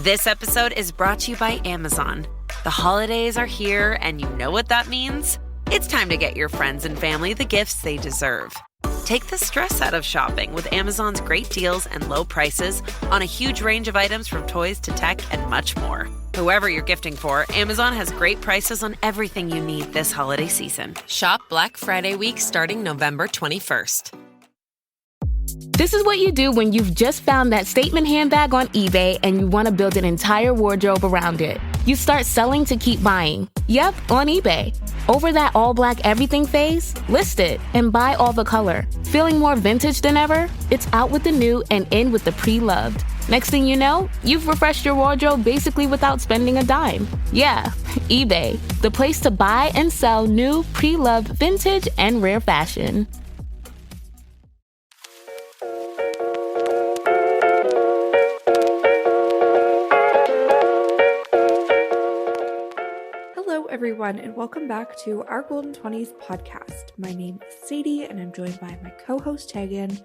This episode is brought to you by Amazon. The holidays are here, and you know what that means? It's time to get your friends and family the gifts they deserve. Take the stress out of shopping with Amazon's great deals and low prices on a huge range of items from toys to tech and much more. Whoever you're gifting for, Amazon has great prices on everything you need this holiday season. Shop Black Friday week starting November 21st. This is what you do when you've just found that statement handbag on eBay and you want to build an entire wardrobe around it. You start selling to keep buying. Yep, on eBay. Over that all-black everything phase, list it and buy all the color. Feeling more vintage than ever? It's out with the new and in with the pre-loved. Next thing you know, you've refreshed your wardrobe basically without spending a dime. Yeah, eBay, the place to buy and sell new, pre-loved, vintage, and rare fashion. Everyone, and welcome back to our Golden 20s podcast. My name is Sadie, and I'm joined by my co-host Tegan.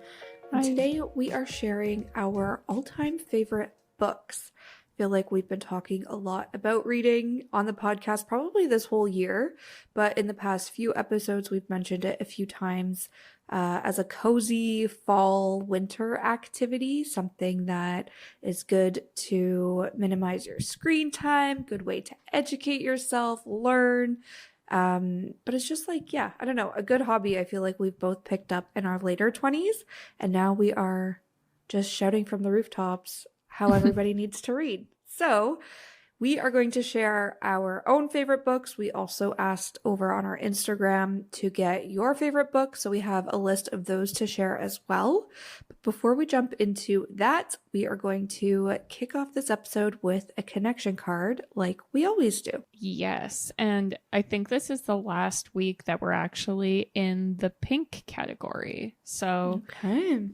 And today we are sharing our all-time favorite books. I feel like we've been talking a lot about reading on the podcast probably this whole year, but in the past few episodes we've mentioned it a few times as a cozy fall winter activity, something that is good to minimize your screen time, good way to educate yourself, learn. But it's just like, yeah, I don't know, a good hobby I feel like we've both picked up in our later 20s, and now we are just shouting from the rooftops how everybody needs to read. So we are going to share our own favorite books. We also asked over on our Instagram to get your favorite books, so we have a list of those to share as well. But before we jump into that, we are going to kick off this episode with a connection card like we always do. Yes, and I think this is the last week that we're actually in the pink category. So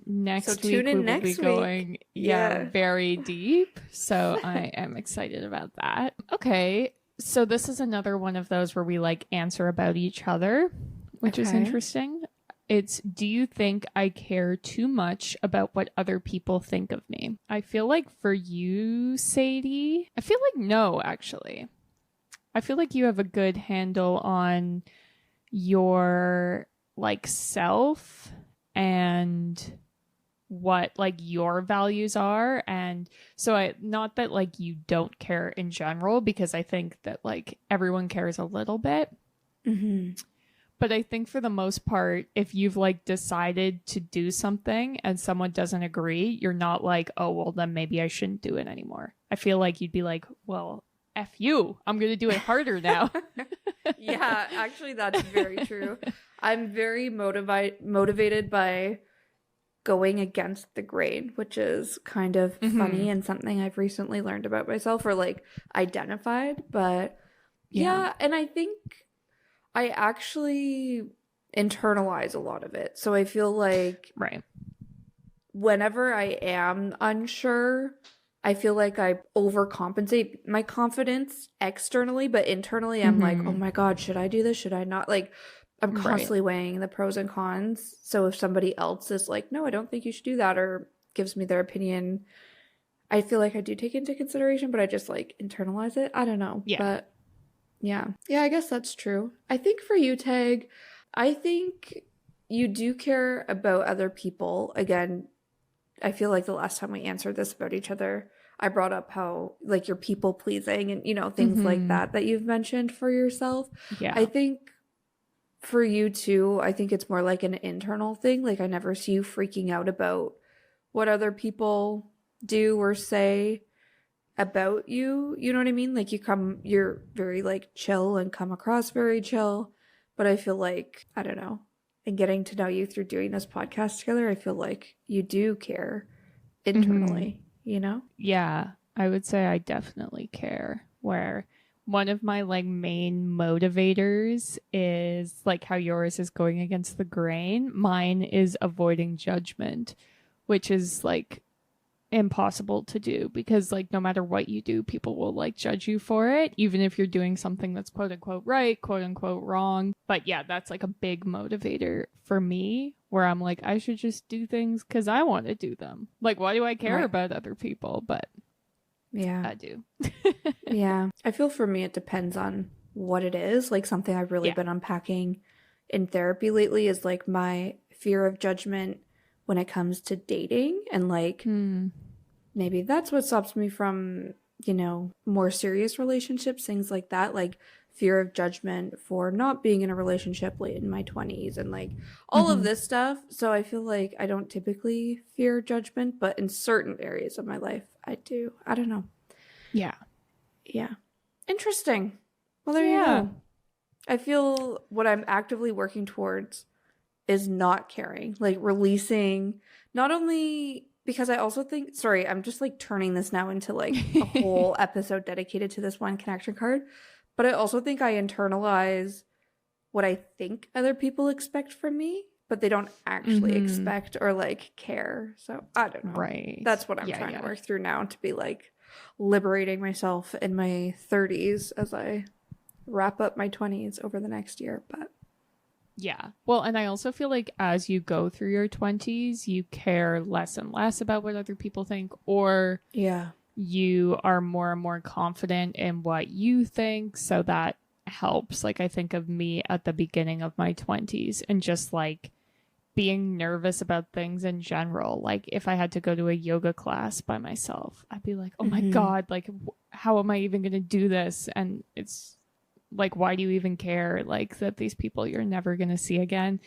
next week we will be going very deep. So I am excited about that. Okay, so this is another one of those where we like answer about each other, which is interesting. It's, do you think I care too much about what other people think of me? I feel like for you, Sadie, I feel like no, actually. I feel like you have a good handle on your like self and what like your values are. And so not that like you don't care in general, because I think that like everyone cares a little bit. Mm-hmm. But I think for the most part, if you've like decided to do something and someone doesn't agree, you're not like, oh, well, then maybe I shouldn't do it anymore. I feel like you'd be like, well, F you, I'm going to do it harder now. Yeah, actually, that's very true. I'm very motivated by going against the grain, which is kind of funny and something I've recently learned about myself or like identified. But yeah, and I think I actually internalize a lot of it. So I feel like whenever I am unsure, I feel like I overcompensate my confidence externally, but internally I'm like, oh my God, should I do this? Should I not? Like, I'm constantly weighing the pros and cons. So if somebody else is like, no, I don't think you should do that, or gives me their opinion, I feel like I do take into consideration, but I just like internalize it. I don't know. Yeah. But yeah, I guess that's true. I think for you, Tag, I think you do care about other people. Again, I feel like the last time we answered this about each other, I brought up how like you're people pleasing and, you know, things like that you've mentioned for yourself. Yeah. I think for you too, I think it's more like an internal thing. Like I never see you freaking out about what other people do or say about you. You know what I mean? Like you're very like chill and come across very chill. But I feel like, I don't know, and getting to know you through doing this podcast together, I feel like you do care internally, you know? Yeah, I would say I definitely care. Where one of my like main motivators is like how yours is going against the grain. Mine is avoiding judgment, which is like impossible to do because like no matter what you do, people will like judge you for it, even if you're doing something that's quote unquote right, quote unquote wrong. But yeah, that's like a big motivator for me, where I'm like, I should just do things because I want to do them. Like, why do I care about other people? But Yeah. I do. Yeah. I feel for me, it depends on what it is. Like something I've really been unpacking in therapy lately is like my fear of judgment when it comes to dating. And like maybe that's what stops me from, you know, more serious relationships, things like that. Like fear of judgment for not being in a relationship late in my 20s and like all of this stuff. So I feel like I don't typically fear judgment, but in certain areas of my life, I do. I don't know. Yeah. Yeah. Interesting. Well, there you go. I feel what I'm actively working towards is not caring, like releasing, not only because I also think, sorry, I'm just like turning this now into like a whole episode dedicated to this one connection card, but I also think I internalize what I think other people expect from me, but they don't actually expect or like care. So I don't know. Right. That's what I'm trying to work through now, to be like liberating myself in my 30s as I wrap up my 20s over the next year. But yeah. Well, and I also feel like as you go through your 20s, you care less and less about what other people think, or you are more and more confident in what you think. So that helps. Like I think of me at the beginning of my 20s and just like being nervous about things in general. Like if I had to go to a yoga class by myself, I'd be like, oh my God, like how am I even going to do this? And it's like, why do you even care? Like that these people you're never going to see again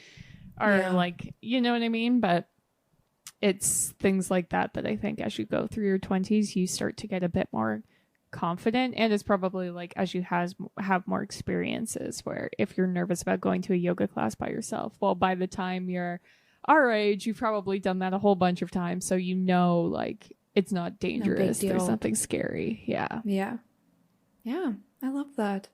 are like, you know what I mean? But it's things like that that I think as you go through your 20s, you start to get a bit more confident. And it's probably like as you have more experiences where if you're nervous about going to a yoga class by yourself, well, by the time you're our age, you've probably done that a whole bunch of times. So you know, like it's not dangerous. There's nothing scary. Yeah. Yeah. Yeah. I love that.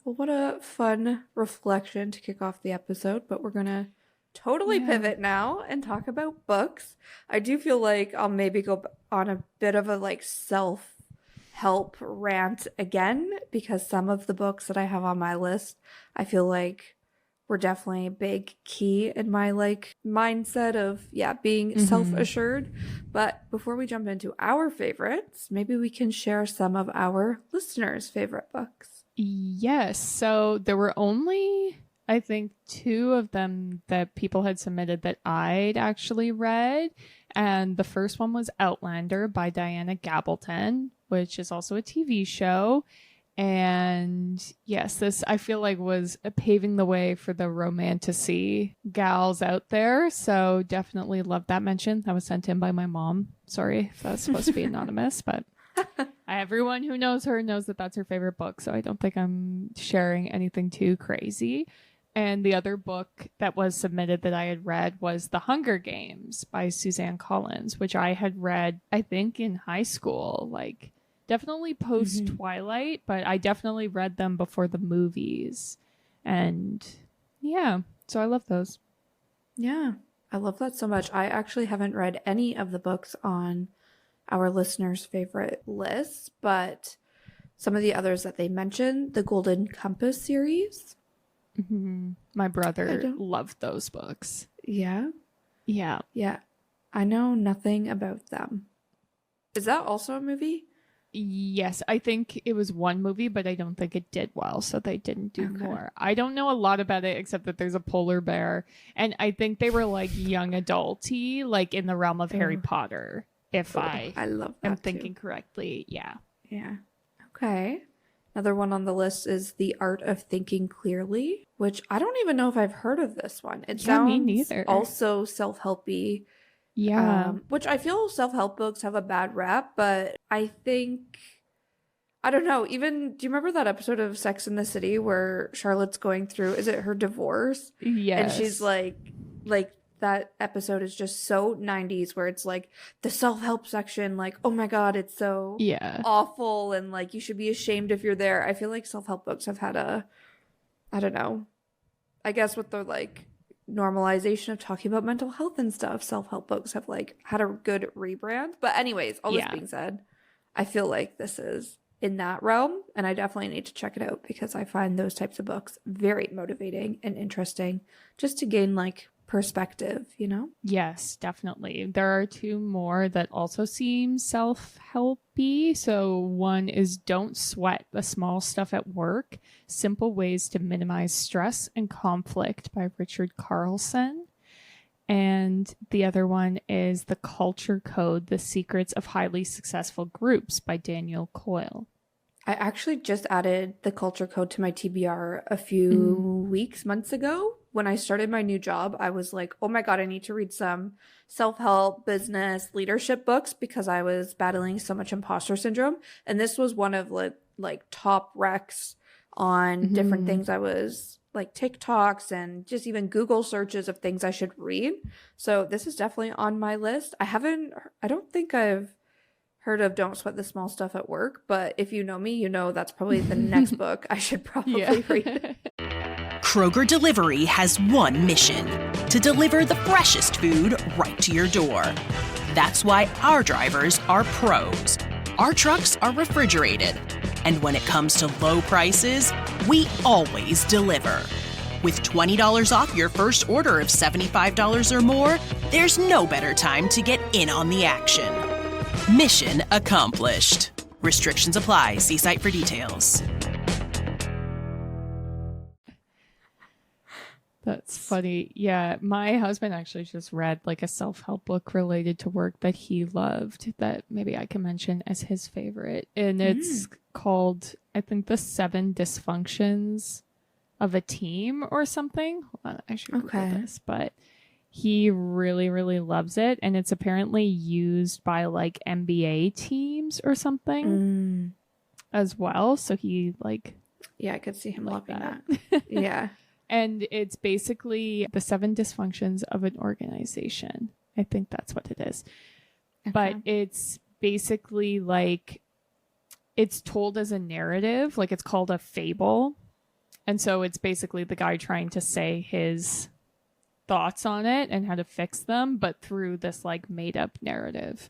Well, what a fun reflection to kick off the episode, but we're going to totally pivot now and talk about books. I do feel like I'll maybe go on a bit of a like self-help rant again, because some of the books that I have on my list, I feel like were definitely a big key in my like mindset of being self-assured. But before we jump into our favorites, maybe we can share some of our listeners' favorite books. Yes. So there were only, I think, 2 of them that people had submitted that I'd actually read. And the first one was Outlander by Diana Gabaldon, which is also a TV show. And yes, this I feel like was paving the way for the romantasy gals out there. So definitely love that mention. That was sent in by my mom. Sorry if that's supposed to be anonymous, but everyone who knows her knows that that's her favorite book. So I don't think I'm sharing anything too crazy. And the other book that was submitted that I had read was The Hunger Games by Suzanne Collins, which I had read, I think, in high school, like definitely post Twilight, but I definitely read them before the movies. And yeah, so I love those. Yeah, I love that so much. I actually haven't read any of the books on our listeners' favorite lists, but some of the others that they mentioned, the Golden Compass series. My brother loved those books. Yeah? Yeah. Yeah. I know nothing about them. Is that also a movie? Yes, I think it was one movie, but I don't think it did well, so they didn't do more. I don't know a lot about it except that there's a polar bear, and I think they were like young adulty, like in the realm of Harry Potter, if I love that am thinking correctly. Yeah. Yeah. Okay. Another one on the list is The Art of Thinking Clearly, which I don't even know if I've heard of this one. It sounds me neither. Also self-helpy. Yeah. Which I feel self-help books have a bad rap, but I think, I don't know, even, do you remember that episode of Sex and the City where Charlotte's going through, is it her divorce? Yes. And she's like that episode is just so 90s where it's like the self-help section, like, oh my God, it's so awful and like you should be ashamed if you're there. I feel like self-help books have had a, I don't know, I guess with the like normalization of talking about mental health and stuff, self-help books have like had a good rebrand. But anyways, all this being said, I feel like this is in that realm and I definitely need to check it out because I find those types of books very motivating and interesting just to gain like perspective, you know? Yes, definitely. There are two more that also seem self-helpy. So one is Don't Sweat the Small Stuff at Work, Simple Ways to Minimize Stress and Conflict by Richard Carlson. And the other one is The Culture Code, The Secrets of Highly Successful Groups by Daniel Coyle. I actually just added The Culture Code to my TBR a few months ago. When I started my new job, I was like, oh my God, I need to read some self-help, business, leadership books because I was battling so much imposter syndrome. And this was one of like top recs on different things. I was like TikToks and just even Google searches of things I should read. So this is definitely on my list. I don't think I've heard of Don't Sweat the Small Stuff at Work, but if you know me, you know that's probably the next book I should probably read. Kroger Delivery has one mission: to deliver the freshest food right to your door. That's why our drivers are pros. Our trucks are refrigerated. And when it comes to low prices, we always deliver. With $20 off your first order of $75 or more, there's no better time to get in on the action. Mission accomplished. Restrictions apply. See site for details. That's funny. Yeah, my husband actually just read like a self-help book related to work that he loved that maybe I can mention as his favorite. And it's called, I think, The 7 Dysfunctions of a Team or something. Hold on, I should Google this, but he really, really loves it. And it's apparently used by like NBA teams or something as well. So he like... Yeah, I could see him loving that. Yeah. And it's basically the 7 dysfunctions of an organization. I think that's what it is. Okay. But it's basically like, it's told as a narrative, like it's called a fable. And so it's basically the guy trying to say his thoughts on it and how to fix them, but through this like made up narrative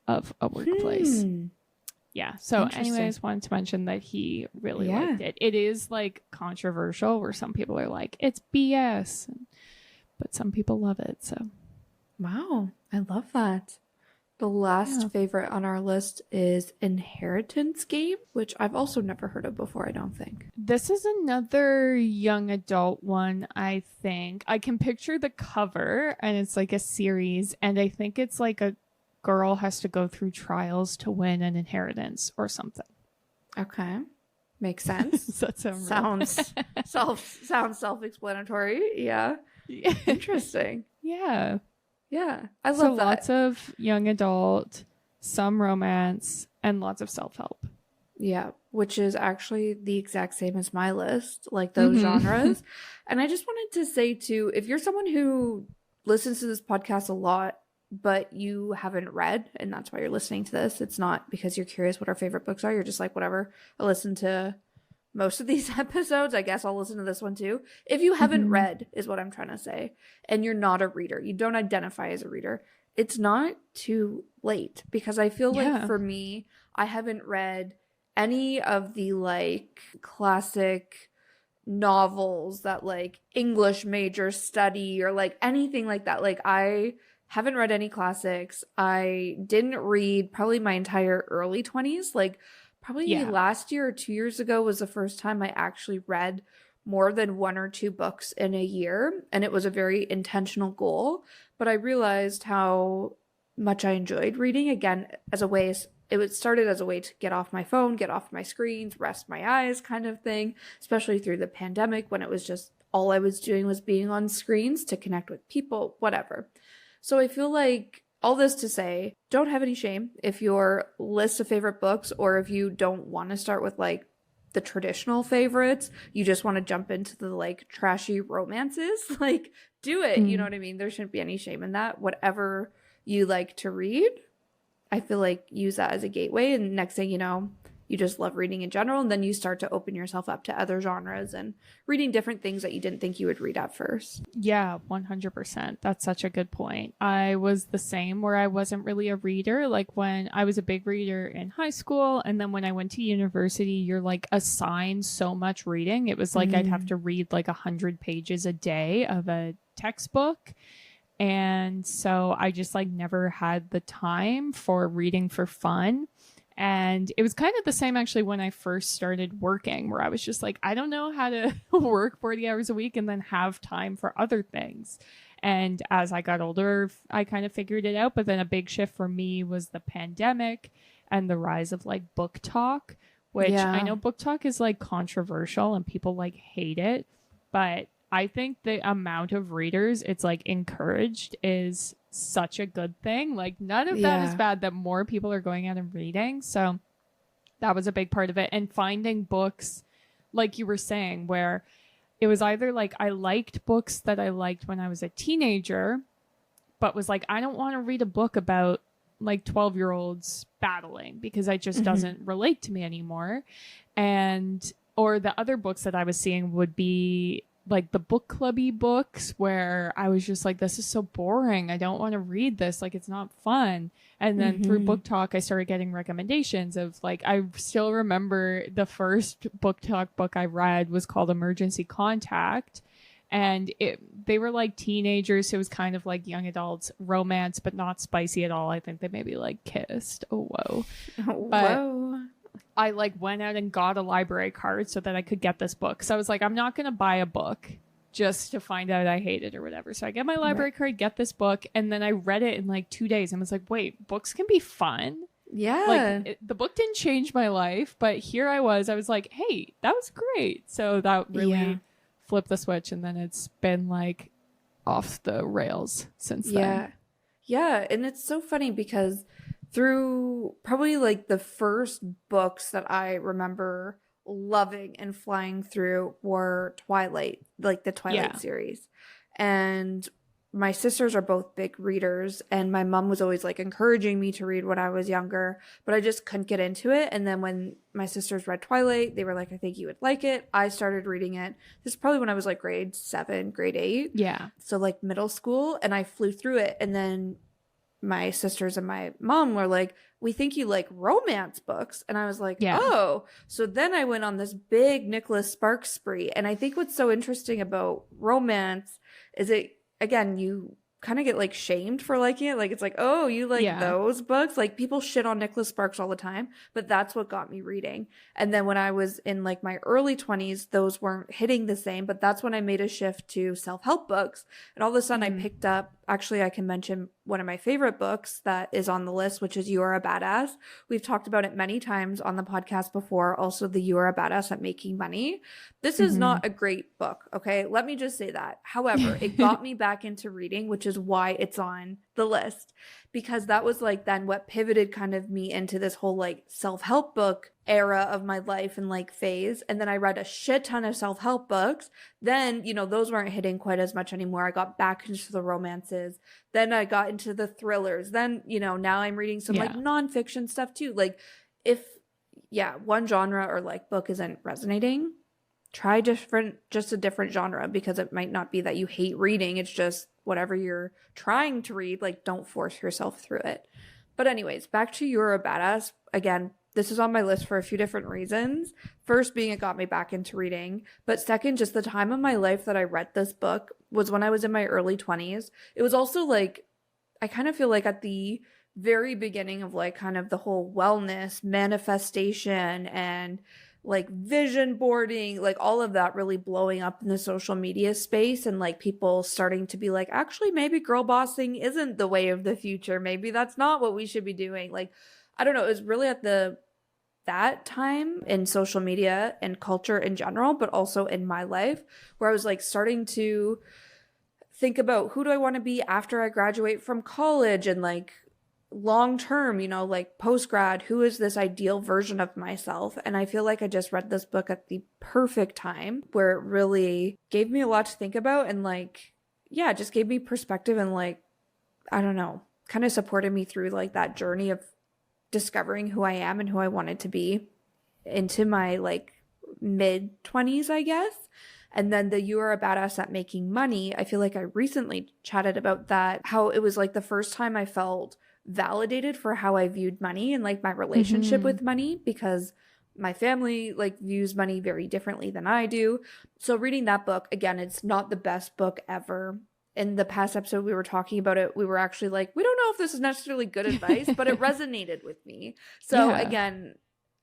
of a workplace. Yeah. So anyways, wanted to mention that he really liked it. It is like controversial where some people are like, it's BS, but some people love it. So. Wow. I love that. The last favorite on our list is Inheritance Game, which I've also never heard of before, I don't think. This is another young adult one, I think. I can picture the cover and it's like a series, and I think it's like a girl has to go through trials to win an inheritance or something. Okay. Makes sense. That sounds self-explanatory. Yeah. Interesting. Yeah. Yeah. I love that. Lots of young adult, some romance, and lots of self-help. Yeah, which is actually the exact same as my list, like those genres. And I just wanted to say too, if you're someone who listens to this podcast a lot, but you haven't read, and that's why you're listening to this, it's not because you're curious what our favorite books are. You're just like, whatever. I listen to most of these episodes. I guess I'll listen to this one too. If you haven't read, is what I'm trying to say, and you're not a reader, you don't identify as a reader, it's not too late, because I feel like for me, I haven't read any of the like classic novels that like English majors study or like anything like that. Like I haven't read any classics. I didn't read probably my entire early 20s. Like probably last year or 2 years ago was the first time I actually read more than 1 or 2 books in a year. And it was a very intentional goal. But I realized how much I enjoyed reading, again, as a way, it started as a way to get off my phone, get off my screens, rest my eyes kind of thing, especially through the pandemic when it was just all I was doing was being on screens to connect with people, whatever. So I feel like all this to say, don't have any shame if your list of favorite books, or if you don't want to start with like the traditional favorites, you just want to jump into the like trashy romances, like do it. You know what I mean? There shouldn't be any shame in that. Whatever you like to read, I feel like use that as a gateway. And next thing you know, you just love reading in general. And then you start to open yourself up to other genres and reading different things that you didn't think you would read at first. Yeah, 100%. That's such a good point. I was the same, where I wasn't really a reader. Like when I was a big reader in high school, and then when I went to university, you're like assigned so much reading. It was like I'd have to read like 100 pages a day of a textbook. And so I just like never had the time for reading for fun. And it was kind of the same actually when I first started working, where I was just like, I don't know how to work 40 hours a week and then have time for other things. And as I got older, I kind of figured it out. But then a big shift for me was the pandemic and the rise of like book talk, which I know book talk is like controversial and people like hate it. But I think the amount of readers it's like encouraged is such a good thing. Like none of that is bad, that more people are going out and reading. So that was a big part of it. And finding books, like you were saying, where it was either like I liked books that I liked when I was a teenager, but was like, I don't want to read a book about like 12-year-olds battling because it just doesn't relate to me anymore. And or the other books that I was seeing would be like the book clubby books where I was just like, this is so boring. I don't want to read this. Like, it's not fun. And then through book talk, I started getting recommendations of like, I still remember the first book talk book I read was called Emergency Contact. And they were like teenagers. So it was kind of like young adults romance, but not spicy at all. I think they maybe like kissed. Oh, whoa. Whoa. I like went out and got a library card so that I could get this book. So I was like, I'm not going to buy a book just to find out I hate it or whatever. So I get my library card, get this book. And then I read it in like 2 days and was like, wait, books can be fun. Yeah. Like the book didn't change my life, but here I was like, hey, that was great. So that really flipped the switch. And then it's been like off the rails since then. Yeah. And it's so funny because through probably like the first books that I remember loving and flying through were Twilight, like the Twilight series. And my sisters are both big readers, and my mom was always like encouraging me to read when I was younger, but I just couldn't get into it. And then when my sisters read Twilight, they were like, I think you would like it. I started reading it. This is probably when I was like grade 7, grade 8. Yeah. So like middle school, and I flew through it. And then my sisters and my mom were like, we think you like romance books. And I was like, oh. So then I went on this big Nicholas Sparks spree. And I think what's so interesting about romance is again, you kind of get like shamed for liking it. Like it's like, oh, you like those books? Like people shit on Nicholas Sparks all the time, but that's what got me reading. And then when I was in like my early 20s, those weren't hitting the same, but that's when I made a shift to self-help books. And all of a sudden I picked up, actually I can mention one of my favorite books that is on the list, which is You Are a Badass. We've talked about it many times on the podcast before. Also the You Are a Badass at Making Money. This is not a great book. Okay. Let me just say that. However, it got me back into reading, which is why it's on the list, because that was like then what pivoted kind of me into this whole like self-help book era of my life and like phase. And then I read a shit ton of self-help books. Then, those weren't hitting quite as much anymore. I got back into the romances. Then I got into the thrillers. Then, now I'm reading some like nonfiction stuff too. Like if one genre or like book isn't resonating, try just a different genre, because it might not be that you hate reading. It's just whatever you're trying to read, like don't force yourself through it. But anyways, back to You're a Badass. Again, this is on my list for a few different reasons. First being it got me back into reading, but second, just the time of my life that I read this book was when I was in my early 20s. It was also like, I kind of feel like at the very beginning of like kind of the whole wellness, manifestation, and like vision boarding, like all of that really blowing up in the social media space, and like people starting to be like, actually, maybe girl bossing isn't the way of the future. Maybe that's not what we should be doing. Like, I don't know. It was really at that time in social media and culture in general, but also in my life, where I was like starting to think about who do I want to be after I graduate from college, and like long term, like post grad, who is this ideal version of myself? And I feel like I just read this book at the perfect time, where it really gave me a lot to think about, and like, just gave me perspective, and like, I don't know, kind of supported me through like that journey of discovering who I am and who I wanted to be. into my like mid 20s, I guess. And then the You Are a Badass at Making Money, I feel like I recently chatted about that, how it was like the first time I felt validated for how I viewed money and like my relationship with money, because my family like views money very differently than I do. So reading that book, again, it's not the best book ever. In the past episode, we were talking about it. We were actually like, we don't know if this is necessarily good advice, but it resonated with me. So again,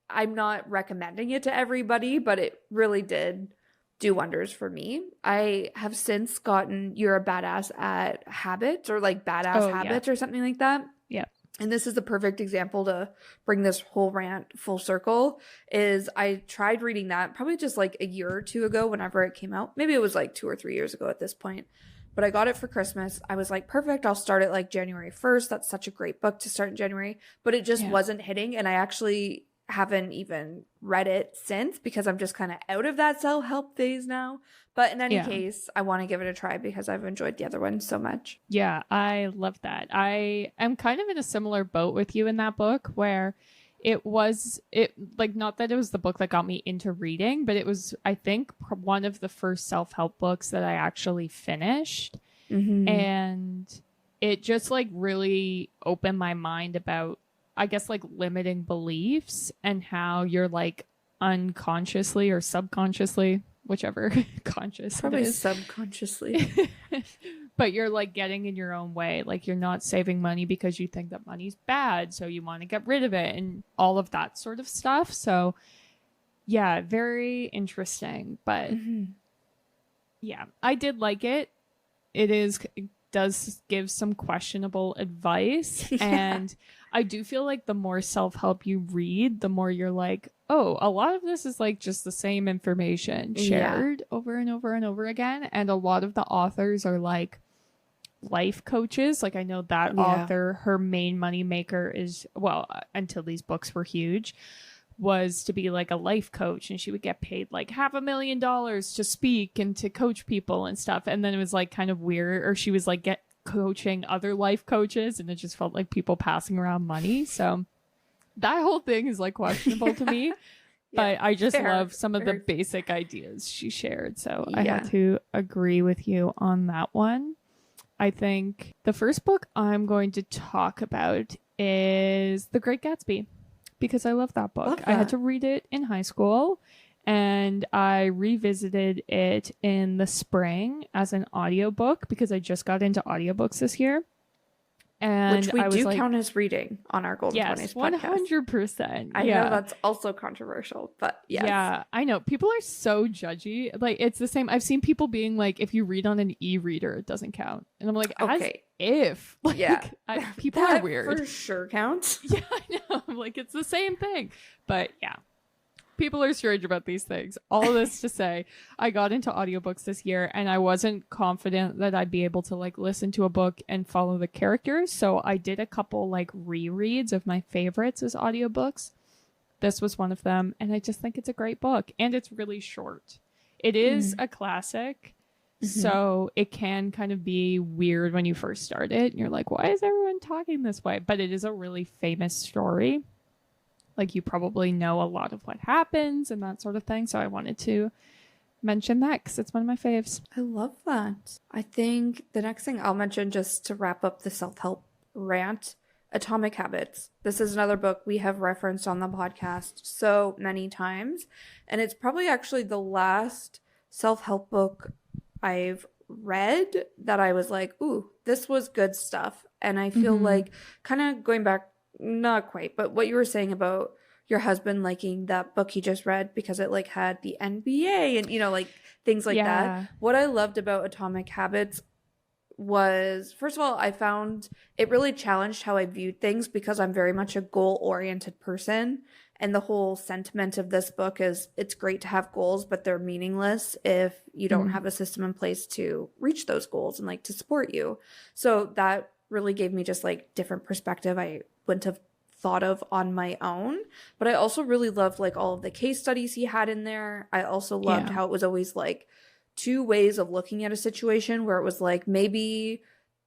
I'm not recommending it to everybody, but it really did do wonders for me. I have since gotten You're a Badass at Habits, or like Badass Habits or something like that. Yeah. And this is the perfect example to bring this whole rant full circle. Is I tried reading that probably just like a year or two ago whenever it came out. Maybe it was like 2 or 3 years ago at this point. But I got it for Christmas. I was like, perfect, I'll start it like January 1st. That's such a great book to start in January. But it just wasn't hitting. And I actually haven't even read it since, because I'm just kind of out of that self-help phase now. But in any case, I want to give it a try because I've enjoyed the other one so much. Yeah, I love that. I am kind of in a similar boat with you in that book, where it like, not that it was the book that got me into reading, but it was, I think, one of the first self-help books that I actually finished. And it just like really opened my mind about, I guess, like limiting beliefs and how you're like unconsciously or subconsciously, whichever conscious probably it is. Subconsciously. But you're like getting in your own way. Like you're not saving money because you think that money's bad, so you want to get rid of it and all of that sort of stuff. So yeah, very interesting. But yeah, I did like it. It does give some questionable advice. And I do feel like the more self-help you read, the more you're like, oh, a lot of this is like just the same information shared over and over and over again. And a lot of the authors are like life coaches. Like I know that author, her main money maker is, well, until these books were huge, was to be like a life coach, and she would get paid like $500,000 to speak and to coach people and stuff. And then it was like kind of weird, or she was like coaching other life coaches, and it just felt like people passing around money. So that whole thing is like questionable to me. But I just love some of the basic ideas she shared. So I had to agree with you on that one. I think the first book I'm going to talk about is The Great Gatsby, because I love that book. I had to read it in high school, and I revisited it in the spring as an audiobook because I just got into audiobooks this year. And which we do count as reading on our Golden 20s podcast. 100%. I know that's also controversial, but yes. Yeah, I know. People are so judgy. Like, it's the same. I've seen people being like, if you read on an e-reader, it doesn't count. And I'm like, okay. If. Like, people are weird. For sure counts. Yeah, I know. I'm like, it's the same thing. But yeah. People are strange about these things. All this to say, I got into audiobooks this year, and I wasn't confident that I'd be able to like listen to a book and follow the characters. So I did a couple like rereads of my favorites as audiobooks. This was one of them, and I just think it's a great book, and it's really short. It is a classic, so it can kind of be weird when you first start it, and you're like, why is everyone talking this way? But it is a really famous story. Like, you probably know a lot of what happens and that sort of thing. So I wanted to mention that because it's one of my faves. I love that. I think the next thing I'll mention, just to wrap up the self-help rant, Atomic Habits. This is another book we have referenced on the podcast so many times. And it's probably actually the last self-help book I've read that I was like, ooh, this was good stuff. And I feel like, kind of going back, not quite, but what you were saying about your husband liking that book he just read because it like had the NBA and, you know, like things like that. What I loved about Atomic Habits was, first of all, I found it really challenged how I viewed things because I'm very much a goal-oriented person. And the whole sentiment of this book is it's great to have goals, but they're meaningless if you don't have a system in place to reach those goals and like to support you. So that really gave me just like different perspective I wouldn't have thought of on my own. But I also really loved like all of the case studies he had in there. I also loved how it was always like two ways of looking at a situation, where it was like, maybe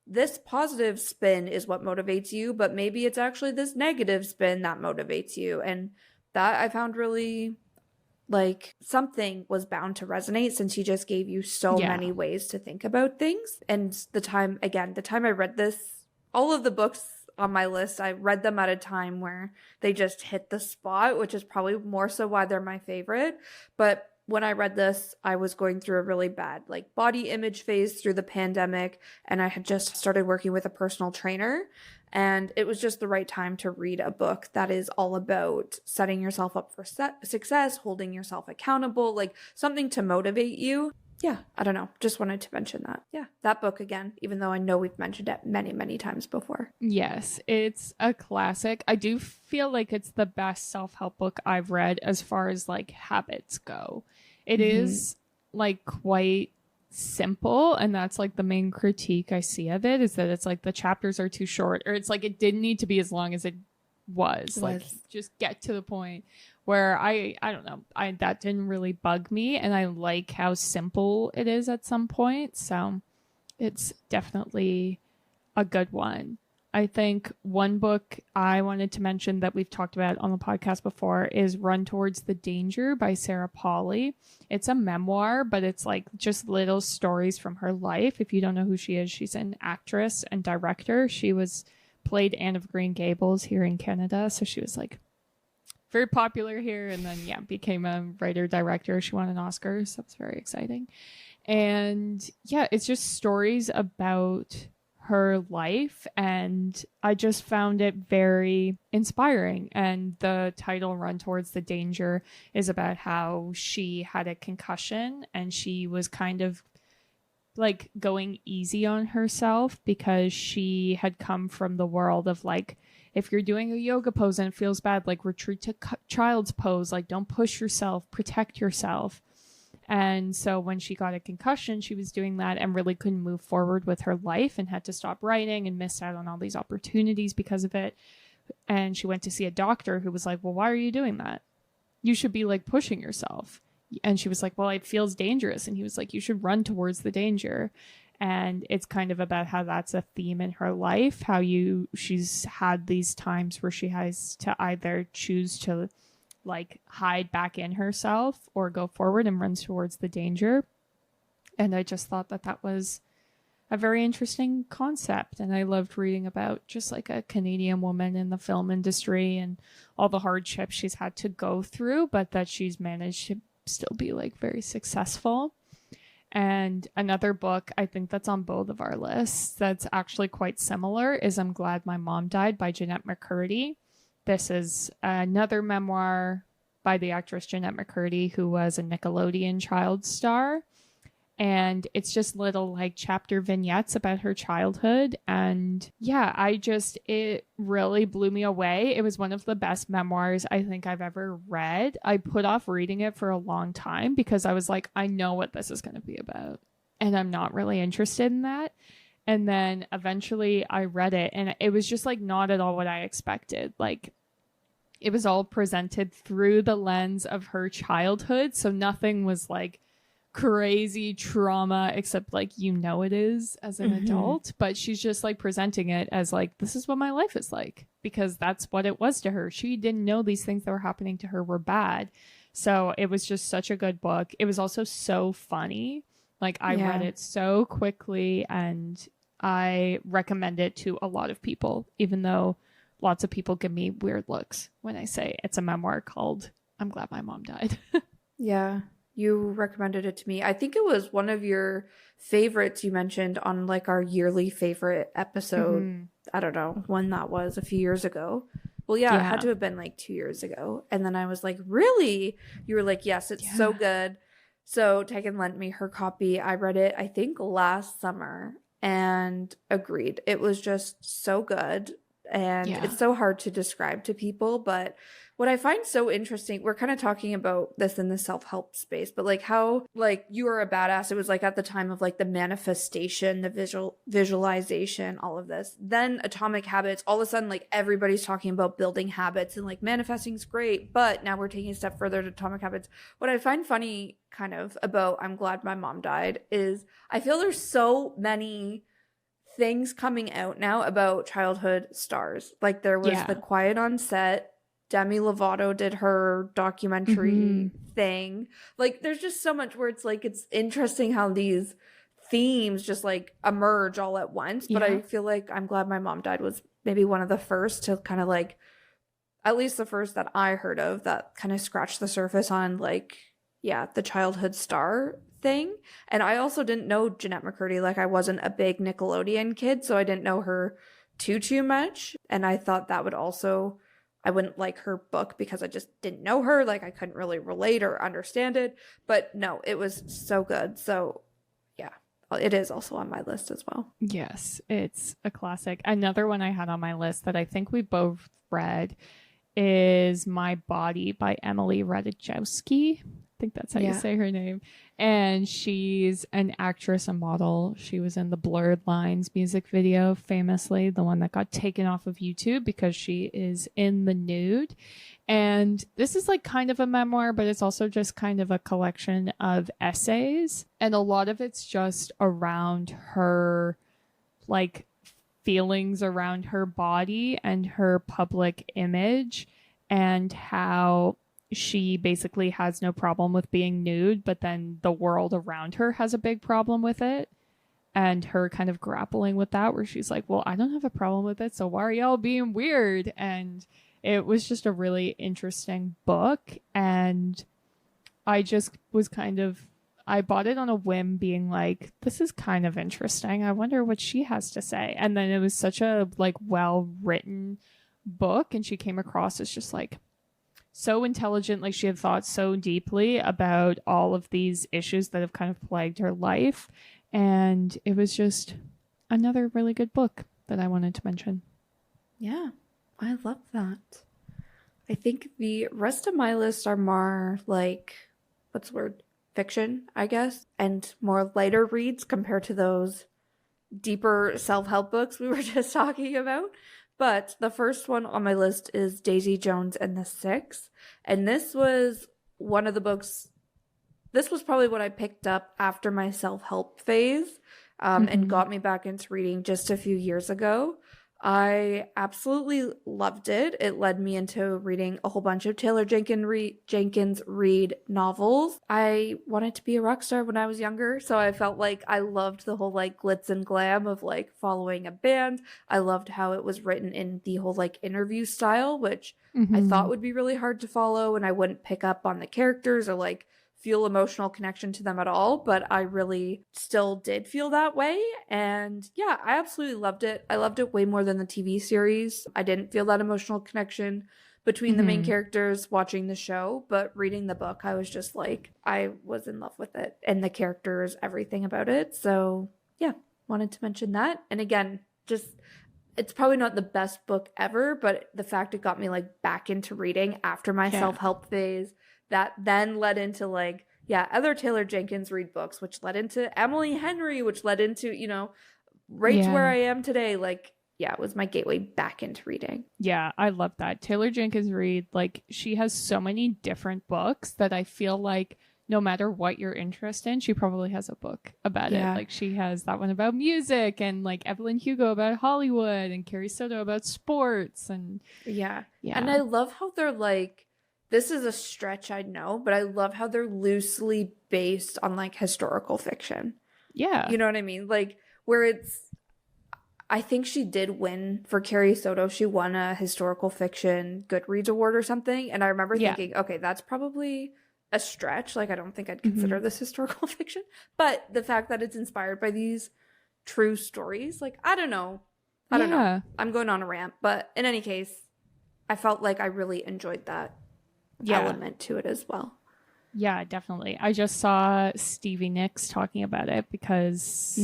this positive spin is what motivates you, but maybe it's actually this negative spin that motivates you. And that I found really, like, something was bound to resonate since he just gave you so many ways to think about things. And the time I read this, all of the books on my list, I read them at a time where they just hit the spot, which is probably more so why they're my favorite. But when I read this, I was going through a really bad, like, body image phase through the pandemic, and I had just started working with a personal trainer, and it was just the right time to read a book that is all about setting yourself up for success, holding yourself accountable, like something to motivate you. Yeah, I don't know. Just wanted to mention that. Yeah, that book again, even though I know we've mentioned it many, many times before. Yes, it's a classic. I do feel like it's the best self-help book I've read as far as like habits go. It is like quite simple, and that's like the main critique I see of it, is that it's like the chapters are too short, or it's like it didn't need to be as long as it was. Like, just get to the point. Where I don't know, that didn't really bug me, and I like how simple it is at some point, so it's definitely a good one. I think one book I wanted to mention that we've talked about on the podcast before is Run Towards the Danger by Sarah Polley. It's a memoir, but it's like just little stories from her life. If you don't know who she is, she's an actress and director. She played Anne of Green Gables here in Canada, so she was like very popular here, and then became a writer director. She won an Oscar, so it's very exciting. And it's just stories about her life, and I just found it very inspiring. And the title Run Towards the Danger is about how she had a concussion, and she was kind of like going easy on herself because she had come from the world of like, if you're doing a yoga pose and it feels bad, like retreat to child's pose, like don't push yourself, protect yourself. And so when she got a concussion, she was doing that and really couldn't move forward with her life and had to stop writing and missed out on all these opportunities because of it. And she went to see a doctor who was like, well, why are you doing that? You should be like pushing yourself. And she was like, well, it feels dangerous. And he was like, you should run towards the danger. And it's kind of about how that's a theme in her life, how she's had these times where she has to either choose to like hide back in herself or go forward and runs towards the danger. And I just thought that was a very interesting concept. And I loved reading about just like a Canadian woman in the film industry and all the hardships she's had to go through, but that she's managed to still be like very successful. And another book, I think that's on both of our lists, that's actually quite similar, is I'm Glad My Mom Died by Jeanette McCurdy. This is another memoir by the actress Jeanette McCurdy, who was a Nickelodeon child star. And it's just little like chapter vignettes about her childhood. And it really blew me away. It was one of the best memoirs I think I've ever read. I put off reading it for a long time because I was like, I know what this is going to be about, and I'm not really interested in that. And then eventually I read it, and it was just like not at all what I expected. Like, it was all presented through the lens of her childhood. So nothing was like crazy trauma, except like, it is as an adult, but she's just like presenting it as like, this is what my life is like, because that's what it was to her. She didn't know these things that were happening to her were bad. So it was just such a good book. It was also so funny. Like, I read it so quickly, and I recommend it to a lot of people, even though lots of people give me weird looks when I say it's a memoir called I'm Glad My Mom Died. Yeah. You recommended it to me. I think it was one of your favorites you mentioned on like our yearly favorite episode. I don't know when that was, a few years ago. Well, it had to have been like 2 years ago. And then I was like, really? You were like, yes, it's so good. So Tegan lent me her copy. I read it, I think, last summer and agreed. It was just so good. And it's so hard to describe to people, but what I find so interesting, we're kind of talking about this in the self-help space, but like how like You Are a Badass, it was like at the time of like the manifestation, the visualization, all of this. Then Atomic Habits, all of a sudden like everybody's talking about building habits and like manifesting's great, but now we're taking a step further to Atomic Habits. What I find funny kind of about I'm Glad My Mom Died is I feel there's so many things coming out now about childhood stars. Like there was the Quiet on Set Demi Lovato did her documentary thing. Like, there's just so much where it's like, it's interesting how these themes just like emerge all at once. But I feel like I'm glad my mom died was maybe one of the first to kind of like, at least the first that I heard of that kind of scratched the surface on like, the childhood star thing. And I also didn't know Jeanette McCurdy. Like, I wasn't a big Nickelodeon kid, so I didn't know her too much. And I thought that would also, I wouldn't like her book because I just didn't know her. Like, I couldn't really relate or understand it. But no, it was so good. So yeah, it is also on my list as well. Yes, it's a classic. Another one I had on my list that I think we both read is My Body by Emily Ratajkowski. I think that's how you say her name. And she's an actress and model. She was in the Blurred Lines music video, famously, the one that got taken off of YouTube because she is in the nude. And this is like kind of a memoir, but it's also just kind of a collection of essays. And a lot of it's just around her, like, feelings around her body and her public image, and how she basically has no problem with being nude, but then the world around her has a big problem with it, and her kind of grappling with that, where she's like, well, I don't have a problem with it, so why are y'all being weird? And it was just a really interesting book, and I just was I bought it on a whim, being like, this is kind of interesting. I wonder what she has to say. And then it was such a like well-written book, and she came across as just like so intelligent. Like, she had thought so deeply about all of these issues that have kind of plagued her life. And it was just another really good book that I wanted to mention. Yeah, I love that. I think the rest of my list are more like, what's the word? Fiction, I guess, and more lighter reads compared to those deeper self-help books we were just talking about. But the first one on my list is Daisy Jones and the Six. And this was one of the books, this was probably what I picked up after my self-help phase, and got me back into reading just a few years ago. I absolutely loved it. It led me into reading a whole bunch of Taylor Jenkins Reid novels. I wanted to be a rock star when I was younger, so I felt like I loved the whole like glitz and glam of like following a band. I loved how it was written in the whole like interview style, which I thought would be really hard to follow, and I wouldn't pick up on the characters or like feel emotional connection to them at all, but I really still did feel that way. And yeah, I absolutely loved it. I loved it way more than the TV series. I didn't feel that emotional connection between the main characters watching the show, but reading the book, I was just like, I was in love with it and the characters, everything about it. So yeah, wanted to mention that. And again, just, it's probably not the best book ever, but the fact it got me like back into reading after my self-help phase, that then led into like, other Taylor Jenkins Reid books, which led into Emily Henry, which led into, to where I am today. Like, it was my gateway back into reading. Yeah, I love that. Taylor Jenkins Reid, like, she has so many different books that I feel like no matter what you're interested in, she probably has a book about it. Like, she has that one about music, and like Evelyn Hugo about Hollywood, and Carrie Soto about sports. And And I love how they're like, this is a stretch, I know, but I love how they're loosely based on like historical fiction. Yeah. You know what I mean? Like, where it's, I think she did win for Carrie Soto. She won a historical fiction Goodreads award or something. And I remember thinking, okay, that's probably a stretch. Like, I don't think I'd consider this historical fiction. But the fact that it's inspired by these true stories, like, I don't know. I don't know. I'm going on a rant. But in any case, I felt like I really enjoyed that element to it as well. Yeah, definitely. I just saw Stevie Nicks talking about it because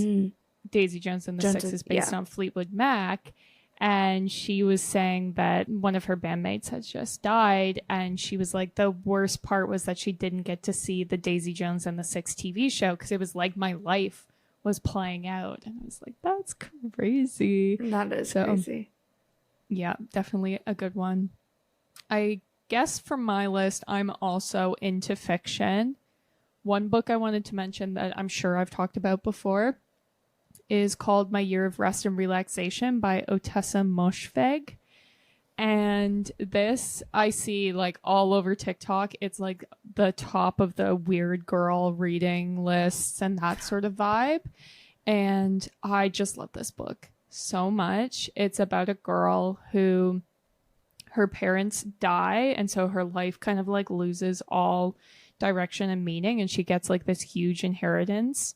Daisy Jones and the Six is based on Fleetwood Mac, and she was saying that one of her bandmates has just died, and she was like, the worst part was that she didn't get to see the Daisy Jones and the Six TV show because it was like my life was playing out. And I was like, that's crazy. That is crazy. Yeah, definitely a good one. I guess from my list, I'm also into fiction. One book I wanted to mention that I'm sure I've talked about before is called My Year of Rest and Relaxation by Otessa Moshfegh. And this I see like all over TikTok. It's like the top of the weird girl reading lists and that sort of vibe. And I just love this book so much. It's about a girl who her parents die, and so her life kind of like loses all direction and meaning, and she gets like this huge inheritance.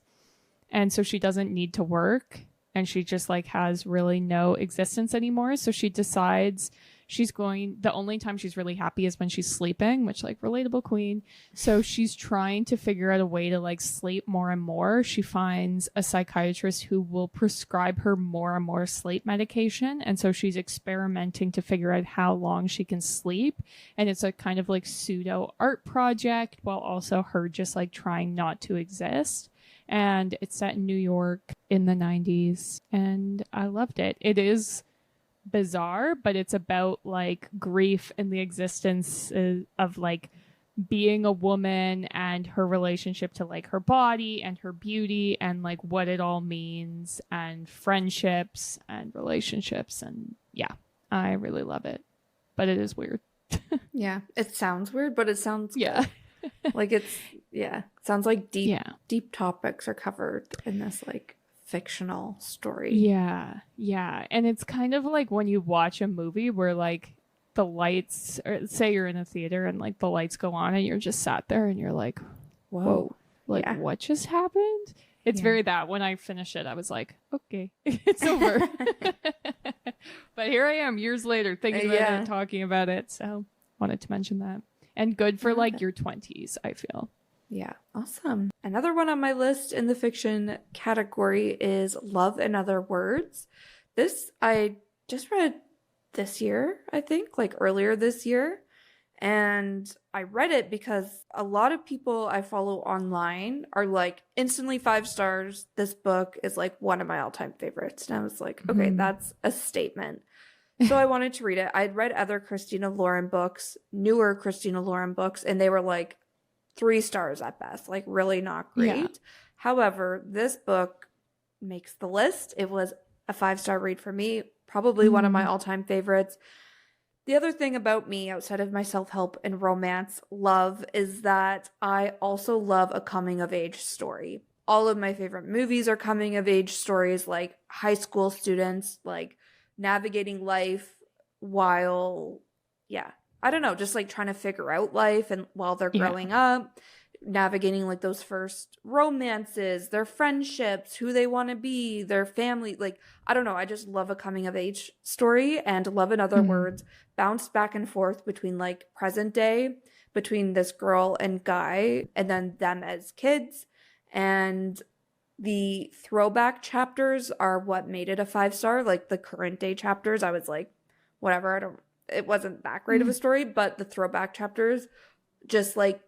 And so she doesn't need to work, and she just like has really no existence anymore. So she decides the only time she's really happy is when she's sleeping, which like relatable queen. So she's trying to figure out a way to like sleep more and more. She finds a psychiatrist who will prescribe her more and more sleep medication. And so she's experimenting to figure out how long she can sleep. And it's a kind of like pseudo art project while also her just like trying not to exist. And it's set in New York in the 90s. And I loved it. It is bizarre, but it's about like grief and the existence of like being a woman and her relationship to like her body and her beauty and like what it all means, and friendships and relationships. And yeah, I really love it, but it is weird. Yeah, it sounds weird, but it sounds good. Like it's sounds like deep topics are covered in this like fictional story. Yeah. And it's kind of like when you watch a movie where like the lights, or say you're in a theater and like the lights go on and you're just sat there and you're like, whoa, like what just happened? It's very that. When I finished it, I was like, okay, it's over. But here I am years later thinking about it and talking about it. So wanted to mention that. And good for like your 20s, I feel. Yeah, awesome. Another one on my list in the fiction category is Love and Other Words. This I just read this year, I think, like earlier this year. And I read it because a lot of people I follow online are like instantly 5 stars. This book is like one of my all-time favorites. And I was like, okay, that's a statement. So I wanted to read it. I'd read other Christina Lauren books, newer Christina Lauren books, and they were like 3 stars at best, like really not great. Yeah. However, this book makes the list. It was a 5-star read for me, probably one of my all-time favorites. The other thing about me, outside of my self-help and romance love, is that I also love a coming-of-age story. All of my favorite movies are coming-of-age stories, like high school students, like navigating life while, I don't know, just like trying to figure out life and while they're growing up, navigating like those first romances, their friendships, who they want to be, their family. Like, I don't know. I just love a coming of age story, and Love in Other Words bounced back and forth between like present day, between this girl and guy, and then them as kids. And the throwback chapters are what made it a 5-star. Like the current day chapters, I was like, whatever, it wasn't that great of a story, but the throwback chapters just like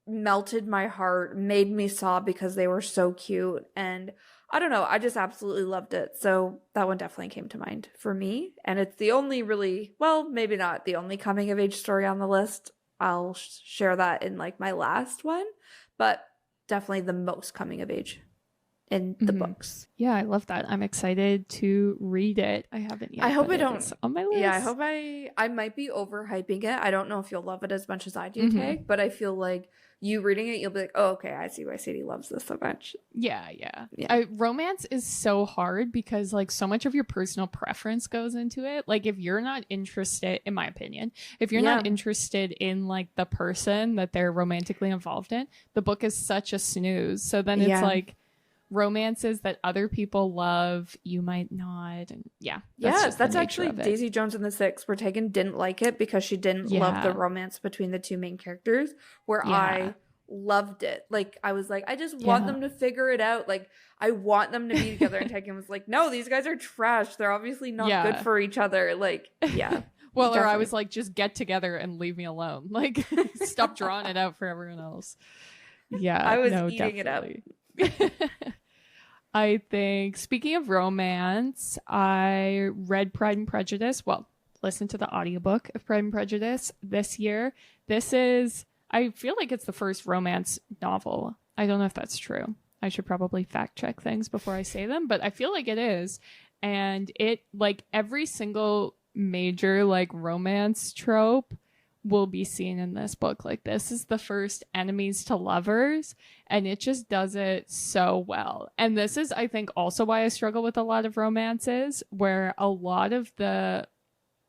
melted my heart, made me sob because they were so cute. And I don't know, I just absolutely loved it. So that one definitely came to mind for me. And it's the only really, well, maybe not the only coming of age story on the list. I'll share that in like my last one, but definitely the most coming of age in the books. Yeah, I love that. I'm excited to read it. I haven't yet. I hope I don't. On my list. Yeah, I hope I might be overhyping it. I don't know if you'll love it as much as I do, Tay, but I feel like you reading it, you'll be like, oh, okay, I see why Sadie loves this so much. Yeah. Romance is so hard because like so much of your personal preference goes into it. Like if you're not interested, in my opinion, if you're not interested in like the person that they're romantically involved in, the book is such a snooze. So then it's like romances that other people love, you might not. And that's actually Daisy Jones and the Six, where Tegan didn't like it because she didn't love the romance between the two main characters, where I loved it. Like I was like, I just want them to figure it out. Like I want them to be together. And Tegan was like, no, these guys are trash, they're obviously not good for each other. Like well, or I was like, just get together and leave me alone. Like stop drawing it out for everyone else. I was eating it up. I think, speaking of romance, I read Pride and Prejudice. Well, listened to the audiobook of Pride and Prejudice this year. I feel like it's the first romance novel. I don't know if that's true. I should probably fact check things before I say them, but I feel like it is. And it, like every single major like romance trope will be seen in this book. Like, this is the first enemies to lovers, and it just does it so well. And this is, I think, also why I struggle with a lot of romances, where a lot of the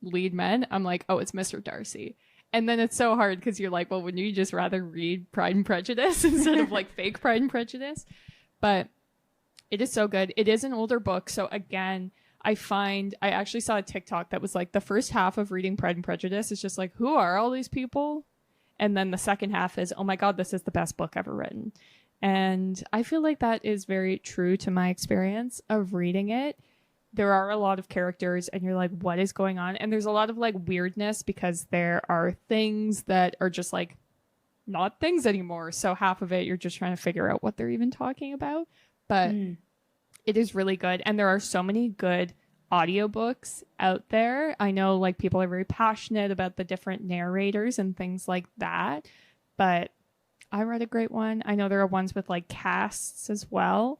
lead men, I'm like, oh, it's Mr. Darcy. And then it's so hard because you're like, well, wouldn't you just rather read Pride and Prejudice instead of like fake Pride and Prejudice? But it is so good. It is an older book. So again, I actually saw a TikTok that was like, the first half of reading Pride and Prejudice is just like, who are all these people? And then the second half is, oh my God, this is the best book ever written. And I feel like that is very true to my experience of reading it. There are a lot of characters and you're like, what is going on? And there's a lot of like weirdness because there are things that are just like not things anymore. So half of it, you're just trying to figure out what they're even talking about. But it is really good. And there are so many good audiobooks out there. I know like people are very passionate about the different narrators and things like that. But I read a great one. I know there are ones with like casts as well.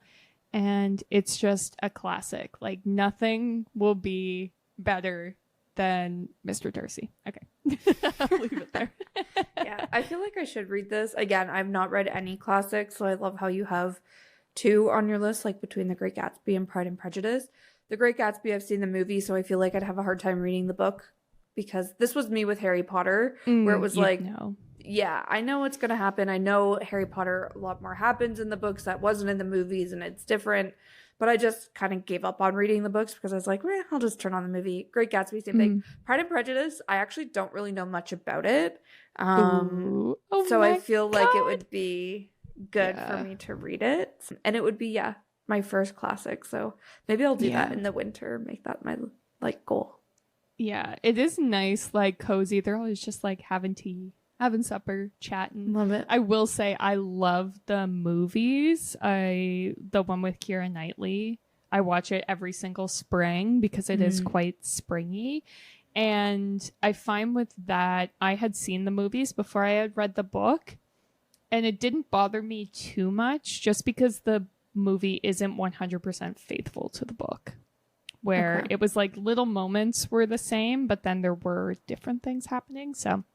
And it's just a classic. Like, nothing will be better than Mr. Darcy. Okay. I'll leave it there. Yeah, I feel like I should read this. Again, I've not read any classics, so I love how you have two on your list, like between The Great Gatsby and Pride and Prejudice. The Great Gatsby, I've seen the movie, so I feel like I'd have a hard time reading the book, because this was me with Harry Potter, where it was like, yeah, I know what's going to happen. I know Harry Potter, a lot more happens in the books that wasn't in the movies, and it's different. But I just kind of gave up on reading the books because I was like, I'll just turn on the movie. Great Gatsby, same thing. Pride and Prejudice, I actually don't really know much about it. So I feel like it would be good for me to read it. And it would be, my first classic. So maybe I'll do that in the winter, make that my like goal. Yeah, it is nice, like cozy. They're always just like having tea, having supper, chatting. Love it. I will say I love the movies. The one with Keira Knightley. I watch it every single spring because it is quite springy. And I find with that, I had seen the movies before I had read the book. And it didn't bother me too much just because the movie isn't 100% faithful to the book. Where it was like little moments were the same, but then there were different things happening. So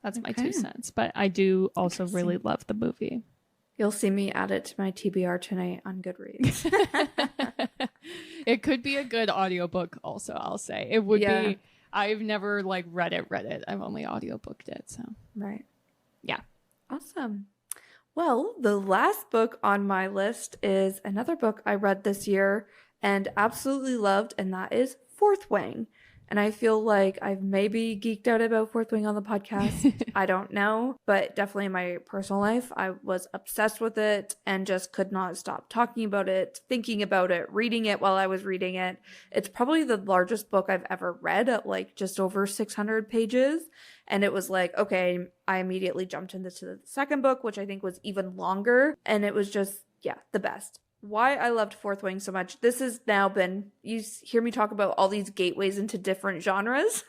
that's my 2 cents. But I do also really love the movie. You'll see me add it to my TBR tonight on Goodreads. It could be a good audiobook also, I'll say. It would be. I've never like read it. I've only audiobooked it. So right. Yeah. Awesome. Well, the last book on my list is another book I read this year and absolutely loved, and that is Fourth Wing. And I feel like I've maybe geeked out about Fourth Wing on the podcast. I don't know, but definitely in my personal life, I was obsessed with it and just could not stop talking about it, thinking about it, reading it while I was reading it. It's probably the largest book I've ever read at like just over 600 pages. And it was like, okay, I immediately jumped into the second book, which I think was even longer. And it was just, the best. Why I loved Fourth Wing so much. This has now been, you hear me talk about all these gateways into different genres.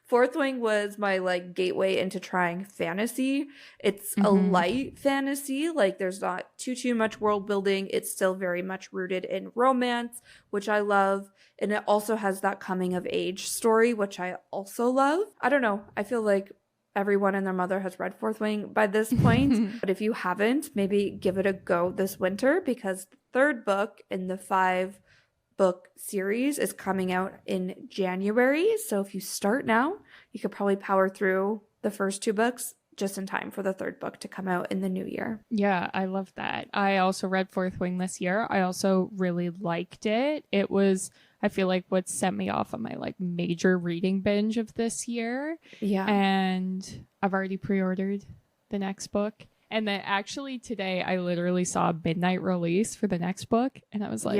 Fourth Wing was my like gateway into trying fantasy. It's a light fantasy. Like there's not too much world building. It's still very much rooted in romance, which I love. And it also has that coming of age story, which I also love. I don't know. I feel like everyone and their mother has read Fourth Wing by this point. But if you haven't, maybe give it a go this winter, because the third book in the 5-book series is coming out in January. So if you start now, you could probably power through the first 2 books just in time for the third book to come out in the new year. Yeah, I love that. I also read Fourth Wing this year. I also really liked it. It was, I feel like, what set me off on my like major reading binge of this year. Yeah. And I've already pre-ordered the next book. And then actually today I literally saw a midnight release for the next book. And I was like,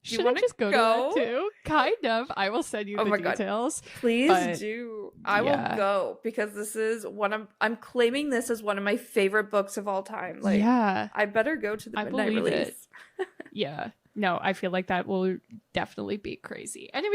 should I just go to that too? Kind of. I will send you the details. God. Please do. I will go, because this is I'm claiming this as one of my favorite books of all time. Like, I better go to the midnight release. Yeah. No, I feel like that will definitely be crazy. And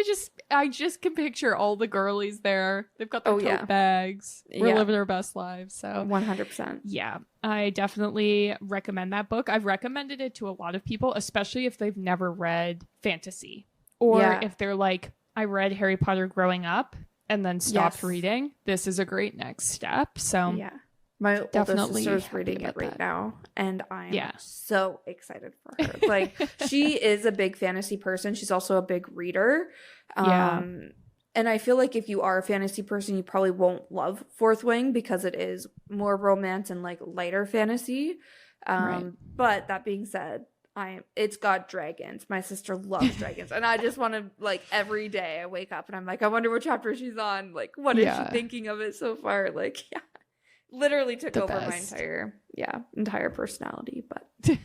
I just can picture all the girlies there. They've got their tote bags. We're living our best lives. So 100%. Yeah, I definitely recommend that book. I've recommended it to a lot of people, especially if they've never read fantasy, or if they're like, I read Harry Potter growing up and then stopped reading, this is a great next step. So yeah. My oldest sister is reading it right now, and I'm so excited for her. Like, she is a big fantasy person. She's also a big reader. And I feel like if you are a fantasy person, you probably won't love Fourth Wing because it is more romance and like lighter fantasy. But that being said, it's got dragons. My sister loves dragons, and I just want to, like, every day I wake up and I'm like, I wonder what chapter she's on. Like, what is she thinking of it so far? Like, literally took over my entire personality. But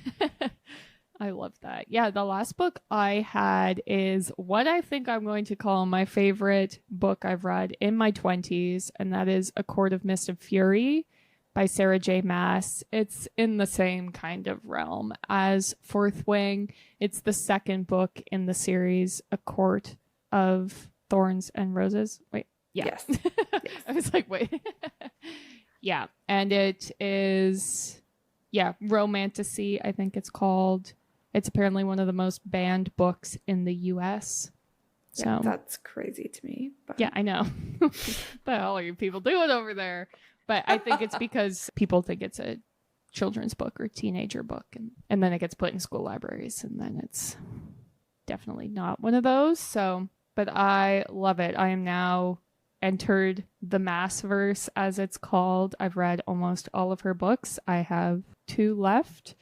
I love that. Yeah, the last book I had is what I think I'm going to call my favorite book I've read in my 20s, and that is A Court of Mist and Fury by Sarah J. Maas. It's in the same kind of realm as Fourth Wing. It's the second book in the series, A Court of Thorns and Roses. Wait, yes. I was like, wait. Yeah, and it is, romantasy, I think it's called. It's apparently one of the most banned books in the U.S. So that's crazy to me. But... yeah, I know. What the hell are you people doing over there? But I think it's because people think it's a children's book or teenager book, and then it gets put in school libraries, and then it's definitely not one of those. So, but I love it. I am now entered the Maasverse, as it's called. I've read almost all of her books. I have 2 left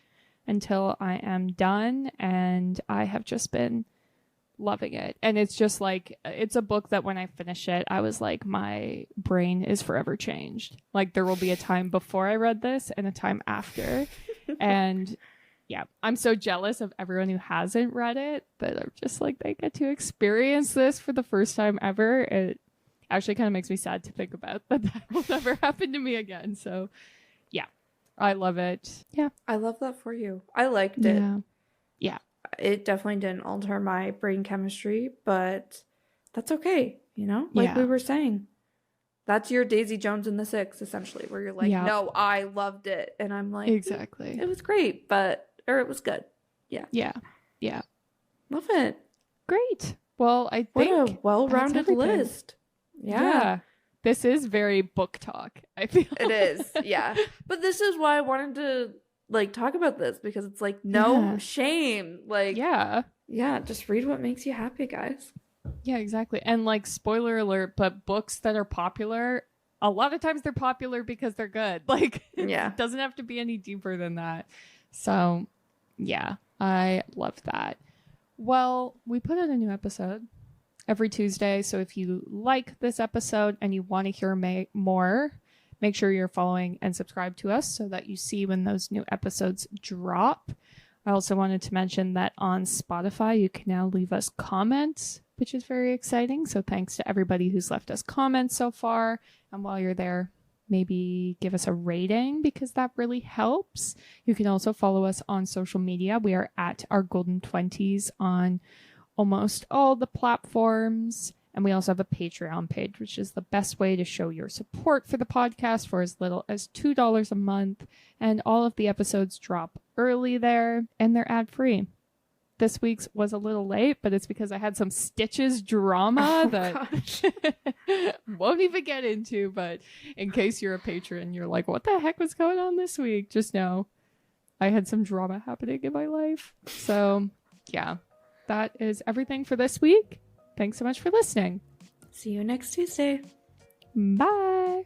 until I am done, and I have just been loving it. And it's just like, it's a book that when I finish it, I was like, my brain is forever changed. Like, there will be a time before I read this and a time after. And yeah, I'm so jealous of everyone who hasn't read it, but I'm just like, they get to experience this for the first time ever. It actually kind of makes me sad to think about that will never happen to me again. So yeah, I love it. Yeah. I love that for you. I liked it. Yeah. It definitely didn't alter my brain chemistry, but that's okay. You know, like we were saying, that's your Daisy Jones and the Six, essentially, where you're like, no, I loved it. And I'm like, exactly. It was great, or it was good. Yeah. Yeah. Yeah. Love it. Great. Well, I think what a well-rounded list. Yeah. This is very book talk, I feel. It is, yeah. But this is why I wanted to, like, talk about this, because it's like, no shame. Like, yeah, just read what makes you happy, guys. Yeah, exactly. And, like, spoiler alert, but books that are popular, a lot of times they're popular because they're good. Like, it doesn't have to be any deeper than that. So, yeah, I love that. Well, we put out a new episode every Tuesday. So if you like this episode and you want to hear more, make sure you're following and subscribe to us so that you see when those new episodes drop. I also wanted to mention that on Spotify, you can now leave us comments, which is very exciting. So thanks to everybody who's left us comments so far. And while you're there, maybe give us a rating, because that really helps. You can also follow us on social media. We are at Our Golden 20s on almost all the platforms. And we also have a Patreon page, which is the best way to show your support for the podcast for as little as $2 a month. And all of the episodes drop early there, and they're ad-free. This week's was a little late, but it's because I had some Stitches drama that won't even get into. But in case you're a patron, you're like, what the heck was going on this week? Just know I had some drama happening in my life. So yeah, that is everything for this week. Thanks so much for listening. See you next Tuesday. Bye.